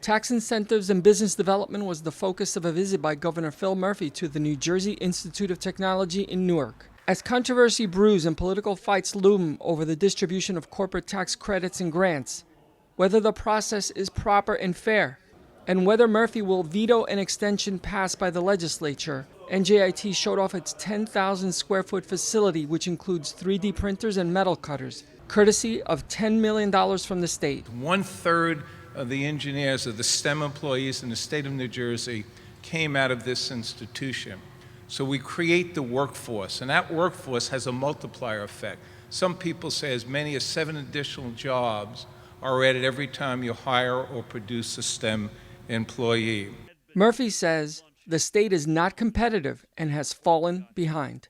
Tax incentives and business development was the focus of a visit by Governor Phil Murphy to the New Jersey Institute of Technology in Newark. As controversy brews and political fights loom over the distribution of corporate tax credits and grants, whether the process is proper and fair, and whether Murphy will veto an extension passed by the legislature, NJIT showed off its 10,000 square foot facility, which includes 3D printers and metal cutters, courtesy of $10 million from the state. 1/3 of the engineers of the STEM employees in the state of New Jersey came out of this institution. So we create the workforce, and that workforce has a multiplier effect. Some people say as many as 7 additional jobs are added every time you hire or produce a STEM employee. Murphy says the state is not competitive and has fallen behind.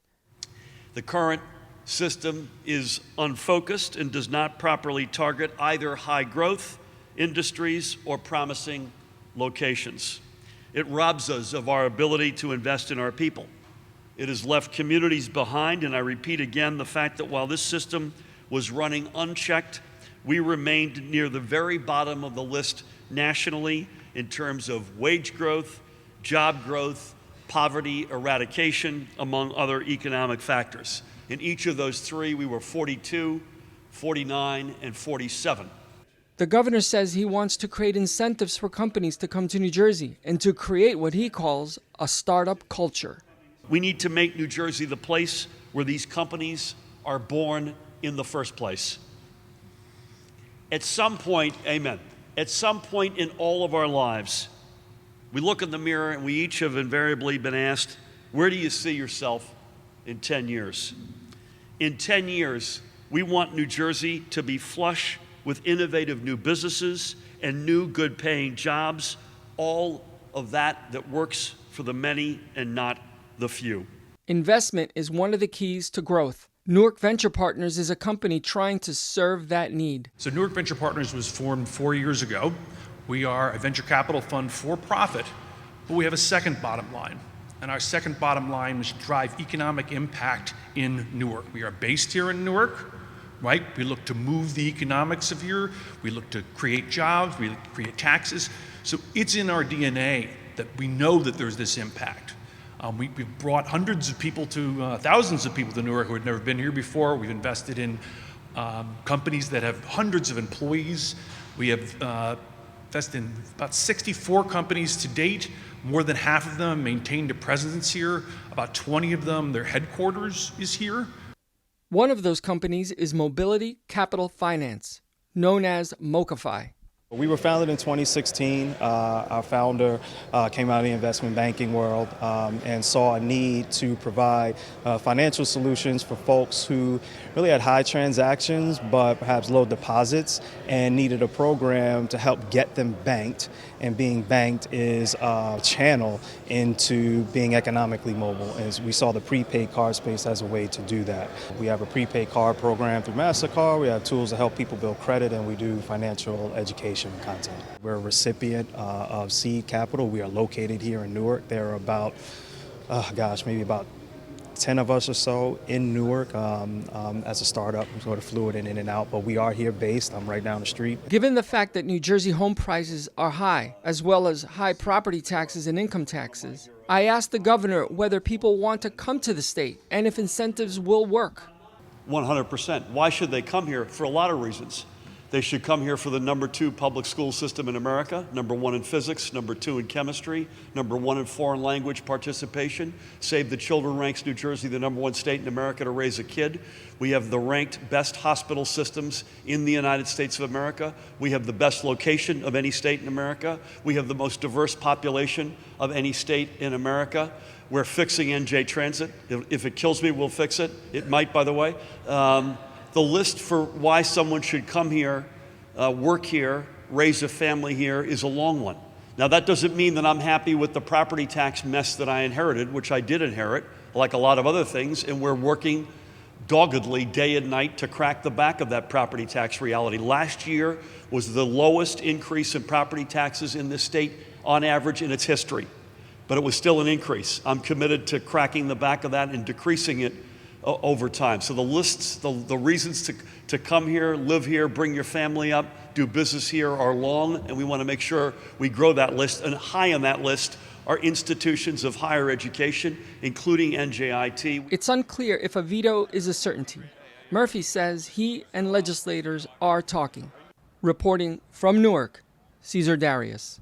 The current system is unfocused and does not properly target either high growth industries or promising locations. It robs us of our ability to invest in our people. It has left communities behind, and I repeat again the fact that while this system was running unchecked, we remained near the very bottom of the list nationally in terms of wage growth, job growth, poverty eradication, among other economic factors. In each of those three, we were 42, 49, and 47. The governor says he wants to create incentives for companies to come to New Jersey and to create what he calls a startup culture. We need to make New Jersey the place where these companies are born in the first place. At some point, amen, at some point in all of our lives, we look in the mirror and we each have invariably been asked, where do you see yourself in 10 years? In 10 years, we want New Jersey to be flush with innovative new businesses and new good-paying jobs, all of that works for the many and not the few. Investment is one of the keys to growth. Newark Venture Partners is a company trying to serve that need. So Newark Venture Partners was formed 4 years ago. We are a venture capital fund for profit, but we have a second bottom line. And our second bottom line is to drive economic impact in Newark. We are based here in Newark. Right? We look to move the economics of here. We look to create jobs. We look to create taxes. So it's in our DNA that we know that there's this impact. We've brought hundreds of people to, thousands of people to Newark who had never been here before. We've invested in companies that have hundreds of employees. We have invested in about 64 companies to date. More than half of them maintained a presence here. About 20 of them, their headquarters is here. One of those companies is Mobility Capital Finance, known as Mocafy. We were founded in 2016. Our founder came out of the investment banking world and saw a need to provide financial solutions for folks who really had high transactions but perhaps low deposits and needed a program to help get them banked. And being banked is a channel into being economically mobile. As we saw the prepaid card space as a way to do that. We have a prepaid card program through MasterCard. We have tools to help people build credit, and we do financial education content. We're a recipient of seed capital. We are located here in Newark. There are about, maybe about 10 of us or so in Newark as a startup. I'm sort of fluid in and out, but we are here based. I'm right down the street. Given the fact that New Jersey home prices are high, as well as high property taxes and income taxes, I asked the governor whether people want to come to the state and if incentives will work. 100%. Why should they come here? For a lot of reasons. They should come here for the #2 public school system in America, #1 in physics, #2 in chemistry, #1 in foreign language participation. Save the Children ranks New Jersey the #1 state in America to raise a kid. We have the ranked best hospital systems in the United States of America. We have the best location of any state in America. We have the most diverse population of any state in America. We're fixing NJ Transit. If it kills me, we'll fix it. It might, by the way. The list for why someone should come here, work here, raise a family here is a long one. Now, that doesn't mean that I'm happy with the property tax mess that I inherited, which I did inherit, like a lot of other things, and we're working doggedly day and night to crack the back of that property tax reality. Last year was the lowest increase in property taxes in this state on average in its history, but it was still an increase. I'm committed to cracking the back of that and decreasing it over time. So the lists, the reasons to come here, live here, bring your family up, do business here are long, and we want to make sure we grow that list. And high on that list are institutions of higher education, including NJIT. It's unclear if a veto is a certainty. Murphy says he and legislators are talking. Reporting from Newark, Cesar Darius.